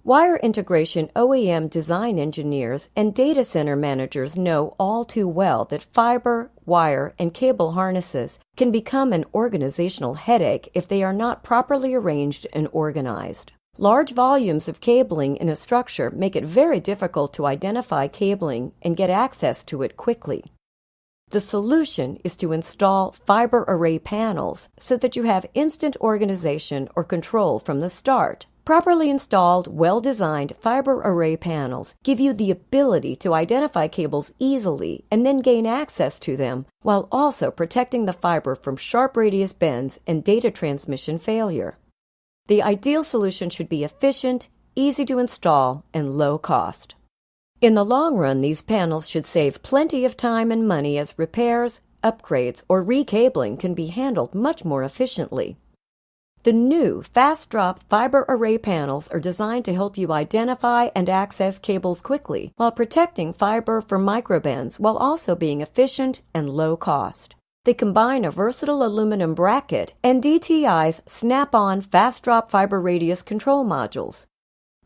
Wire integration OEM design engineers and data center managers know all too well that fiber, wire, and cable harnesses can become an organizational headache if they are not properly arranged and organized. Large volumes of cabling in a structure make it very difficult to identify cabling and get access to it quickly. The solution is to install fiber array panels so that you have instant organization or control from the start. Properly installed, well-designed fiber array panels give you the ability to identify cables easily and then gain access to them while also protecting the fiber from sharp radius bends and data transmission failure. The ideal solution should be efficient, easy to install, and low cost. In the long run, these panels should save plenty of time and money as repairs, upgrades, or recabling can be handled much more efficiently. The new fast-drop fiber array panels are designed to help you identify and access cables quickly while protecting fiber from microbends while also being efficient and low cost. They combine a versatile aluminum bracket and DTI's snap-on fast-drop fiber radius control modules.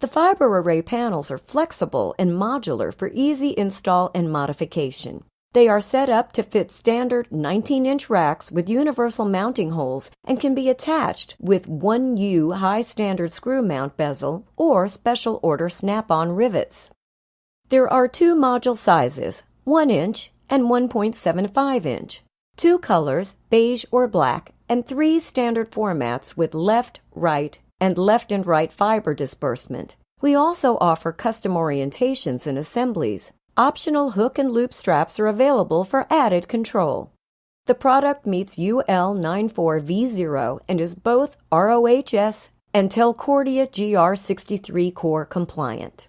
The fiber array panels are flexible and modular for easy install and modification. They are set up to fit standard 19-inch racks with universal mounting holes and can be attached with 1U high-standard screw mount bezel or special order snap-on rivets. There are 2 module sizes, 1-inch and 1.75-inch, 2 colors, beige or black, and 3 standard formats with left, right, and left and right fiber disbursement. We also offer custom orientations and assemblies. Optional hook and loop straps are available for added control. The product meets UL 94V0 and is both ROHS and Telcordia GR63 core compliant.